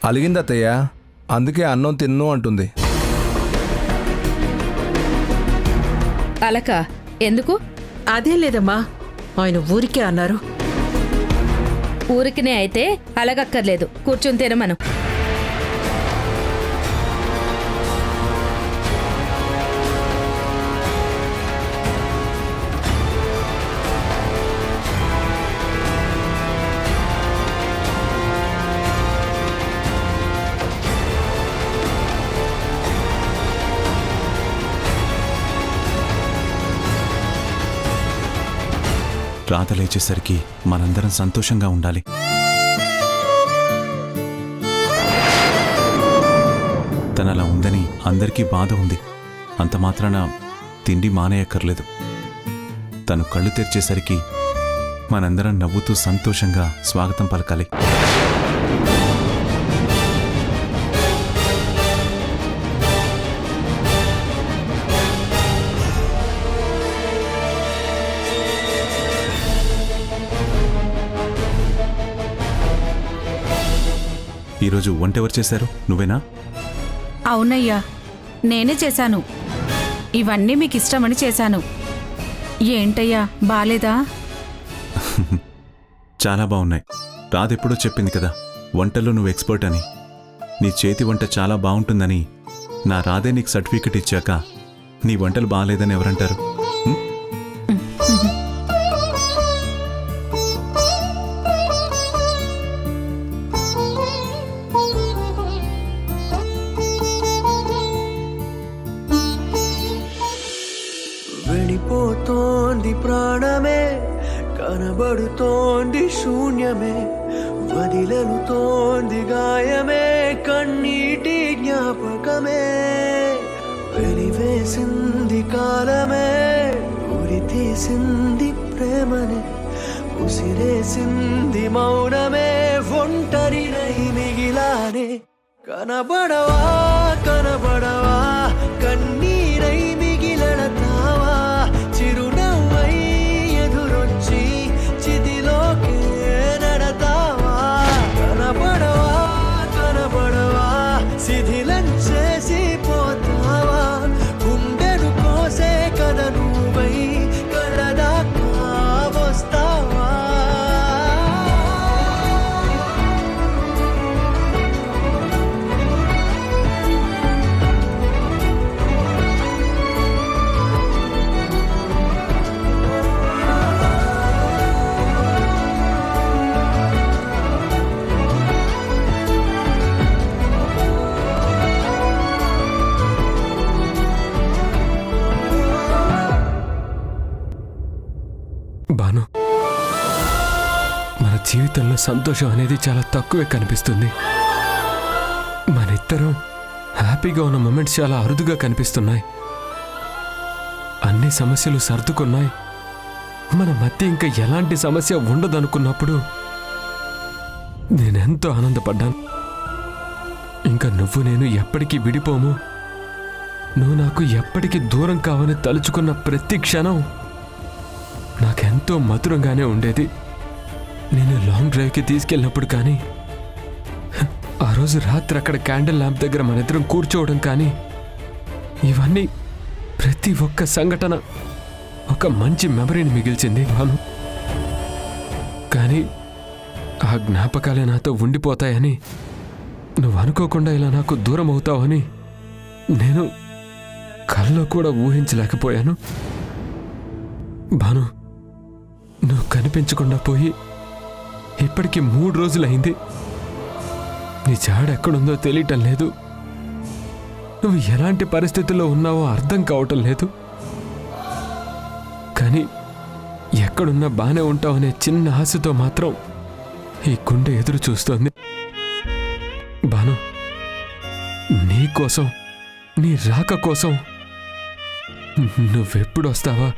అలిగిందత్తయ్య, అందుకే అన్నం తిన్ను అంటుంది. అలక ఎందుకు? అదేం లేదమ్మా, ఆయన ఊరికే అన్నారు. ఊరికినే అయితే అలగక్కర్లేదు, కూర్చుని తినమను. రాధ లేచేసరికి మనందరం సంతోషంగా ఉండాలి. తనలా ఉందని అందరికీ బాధ ఉంది. అంత మాత్రాన తిండి మానేయక్కర్లేదు. తను కళ్ళు తెరిచేసరికి మనందరం నవ్వుతూ సంతోషంగా స్వాగతం పలకాలి. ఈరోజు వంట ఎవరు చేశారు? నువ్వేనా? అవునయ్యా, నేనే చేశాను. ఇవన్నీ మీకు ఇష్టమని చేశాను. ఏంటయ్యా, బాలేదా? చాలా బాగున్నాయి. రాధ ఎప్పుడో చెప్పింది కదా, వంటల్లో నువ్వు ఎక్స్పర్ట్ అని. నీ చేతి వంట చాలా బాగుంటుందని నా రాధే నీకు సర్టిఫికెట్ ఇచ్చాక నీ వంటలు బాగాలేదని ఎవరంటారు? వెళ్ళిపోతోంది ప్రాణమే, కనబడుతోంది శూన్యమే, వదిలెలుతోంది గాయమే, కన్నీటి జ్ఞాపకమే. వెలివేసింది కాలమే, ఉరి తీసింది ప్రేమనే, ఉసిరేసింది మౌనమే, ఒంటరినై మిగిలానే. కనబడవా కనబడవా, కన్నీరై మిగిలడతావా, చిరునవ్వై ఎదురొచ్చి చిదిలోకే నడతావా. కనబడవా కనబడవా, శిథిలం చేసి పోతావా, గుండెను కోసే కథ నువ్వై కడదాకా వస్తావా. భాను, మన జీవితంలో సంతోషం అనేది చాలా తక్కువే కనిపిస్తుంది. మన ఇద్దరం హ్యాపీగా ఉన్న మూమెంట్స్ చాలా అరుదుగా కనిపిస్తున్నాయి. అన్ని సమస్యలు సర్దుకున్నాయి. మన మధ్య ఇంకా ఎలాంటి సమస్య ఉండదనుకున్నప్పుడు నేనెంతో ఆనందపడ్డాను. ఇంకా నువ్వు నేను ఎప్పటికీ విడిపోము, నువ్వు నాకు ఎప్పటికీ దూరం కావని తలుచుకున్న ప్రతి క్షణం నాకెంతో మధురంగానే ఉండేది. నేను లాంగ్ డ్రైవ్కి తీసుకెళ్ళినప్పుడు కానీ, ఆ రోజు రాత్రి అక్కడ క్యాండిల్ ల్యాంప్ దగ్గర మన ఇద్దరం కూర్చోవడం కానీ, ఇవన్నీ ప్రతి ఒక్క సంఘటన ఒక మంచి మెమరీని మిగిల్చింది భాను. కానీ ఆ జ్ఞాపకాలే నాతో ఉండిపోతాయని, నువ్వు అనుకోకుండా ఇలా నాకు దూరం అవుతావని నేను కల్లో కూడా ఊహించలేకపోయాను. భాను, నువ్వు కనిపించకుండా పోయి ఇప్పటికి 3 రోజులైంది. నీ జాడ ఎక్కడుందో తెలియటం లేదు. నువ్వు ఎలాంటి పరిస్థితుల్లో ఉన్నావో అర్థం కావటం లేదు. కానీ ఎక్కడున్నా బానే ఉంటావనే చిన్న ఆశతో మాత్రం ఈ గుండె ఎదురు చూస్తోంది. భాను, నీ కోసం, నీ రాక కోసం నువ్వెప్పుడు వస్తావా,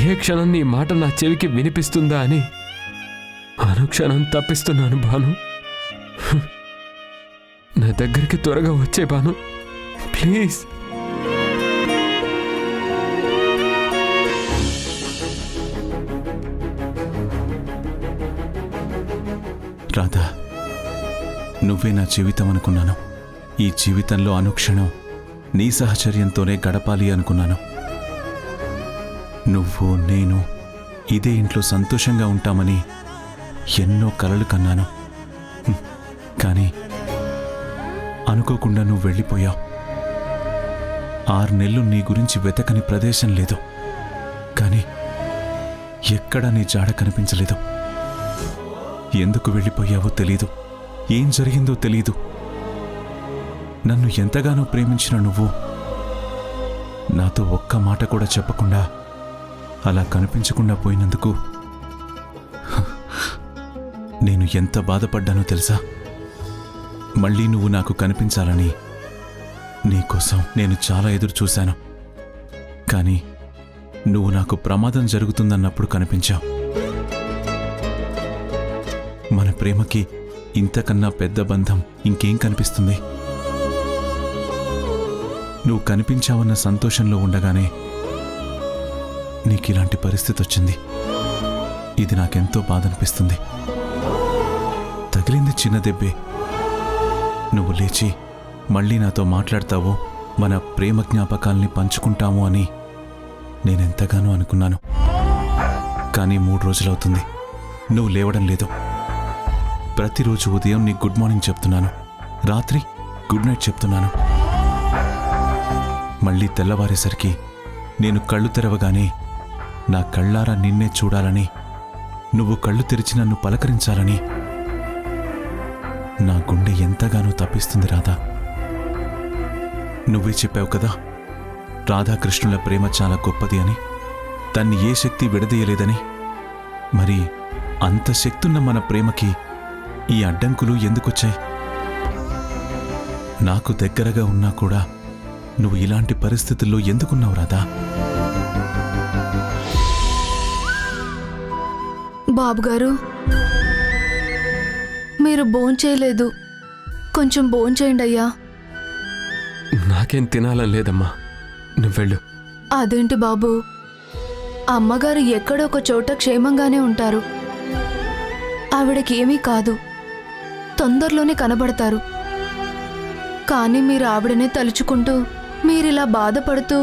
ఏ క్షణం నీ మాట నా చెవికి వినిపిస్తుందా అని అనుక్షణం తప్పిస్తున్నాను భాను. నా దగ్గరికి త్వరగా వచ్చే భాను, ప్లీజ్. రాధా, నువ్వే నా జీవితం అనుకున్నాను. ఈ జీవితంలో అనుక్షణం నీ సహచర్యంతోనే గడపాలి అనుకున్నాను. నువ్వు నేను ఇదే ఇంట్లో సంతోషంగా ఉంటామని ఎన్నో కలలు కన్నాను. కానీ అనుకోకుండా నువ్వు వెళ్ళిపోయావు. 6 నెలలు నీ గురించి వెతకని ప్రదేశం లేదు. కానీ ఎక్కడా నీ జాడ కనిపించలేదు. ఎందుకు వెళ్ళిపోయావో తెలీదు, ఏం జరిగిందో తెలీదు. నన్ను ఎంతగానో ప్రేమించిన నువ్వు నాతో ఒక్క మాట కూడా చెప్పకుండా అలా కనిపించకుండా పోయినందుకు నేను ఎంత బాధపడ్డానో తెలుసా? మళ్ళీ నువ్వు నాకు కనిపించాలని నీకోసం నేను చాలా ఎదురు చూశాను. కానీ నువ్వు నాకు ప్రమాదం జరుగుతుందన్నప్పుడు కనిపించావు. మన ప్రేమకి ఇంతకన్నా పెద్ద బంధం ఇంకేం కనిపిస్తుంది? నువ్వు కనిపించావన్న సంతోషంలో ఉండగానే నీకిలాంటి పరిస్థితి వచ్చింది. ఇది నాకెంతో బాధ అనిపిస్తుంది. తగిలింది చిన్న దెబ్బే. నువ్వు లేచి మళ్ళీ నాతో మాట్లాడతావో, మన ప్రేమ జ్ఞాపకాల్ని పంచుకుంటాము అని నేనెంతగానో అనుకున్నాను. కానీ 3 రోజులవుతుంది, నువ్వు లేవడం లేదు. ప్రతిరోజు ఉదయం నీకు గుడ్ మార్నింగ్ చెప్తున్నాను, రాత్రి గుడ్ నైట్ చెప్తున్నాను. మళ్ళీ తెల్లవారేసరికి నేను కళ్ళు తెరవగానే నా కళ్ళారా నిన్నే చూడాలని, నువ్వు కళ్ళు తెరిచి నన్ను పలకరించాలని నా గుండె ఎంతగానో తప్పిస్తుంది రాధా. నువ్వే చెప్పావు కదా, రాధాకృష్ణుల ప్రేమ చాలా గొప్పది అని, దాన్ని ఏ శక్తి విడదీయలేదని. మరి అంత శక్తున్న మన ప్రేమకి ఈ అడ్డంకులు ఎందుకొచ్చాయి? నాకు దగ్గరగా ఉన్నా కూడా నువ్వు ఇలాంటి పరిస్థితుల్లో ఎందుకున్నావు రాధా? బాబుగారు, మీరు భోంచేయలేదు, కొంచెం భోంచేయండి అయ్యా. నాకేం తినాలని లేదమ్మా, నువ్వెళ్ళు. అదేంటి బాబు, అమ్మగారు ఎక్కడో ఒక చోట క్షేమంగానే ఉంటారు. ఆవిడకి ఏమీ కాదు, తొందరలోనే కనబడతారు. కానీ మీరు ఆవిడనే తలుచుకుంటూ మీరిలా బాధపడుతూ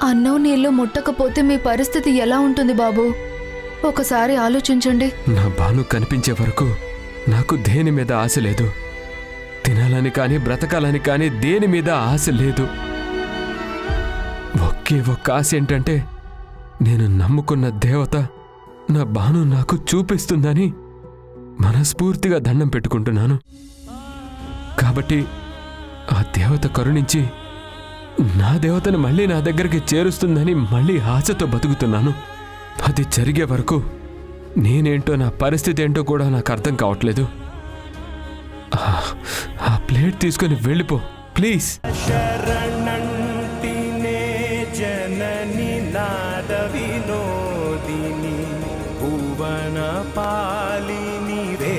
అన్నం నీళ్ళు ముట్టకపోతే మీ పరిస్థితి ఎలా ఉంటుంది బాబు? ఒకసారి ఆలోచించండి. నా బాను కనిపించే వరకు నాకు దేని మీద ఆశ లేదు. తినాలని కానీ బ్రతకాలని కానీ దేని మీద ఆశ లేదు. ఒకే ఒక్క ఆశ ఏంటంటే, నేను నమ్ముకున్న దేవత నా బాను నాకు చూపిస్తుందని మనస్ఫూర్తిగా దండం పెట్టుకుంటున్నాను. కాబట్టి ఆ దేవత కరుణించి నా దేవతను మళ్ళీ నా దగ్గరికి చేరుస్తుందని మళ్ళీ ఆశతో బతుకుతున్నాను. అది జరిగే వరకు నేనేంటో, నా పరిస్థితి ఏంటో కూడా నాకు అర్థం కావట్లేదు. ఆ ప్లేట్ తీసుకొని వెళ్ళిపో ప్లీజ్. శరణంటినే జనని నాద వినోదిని భువన పాలిని రే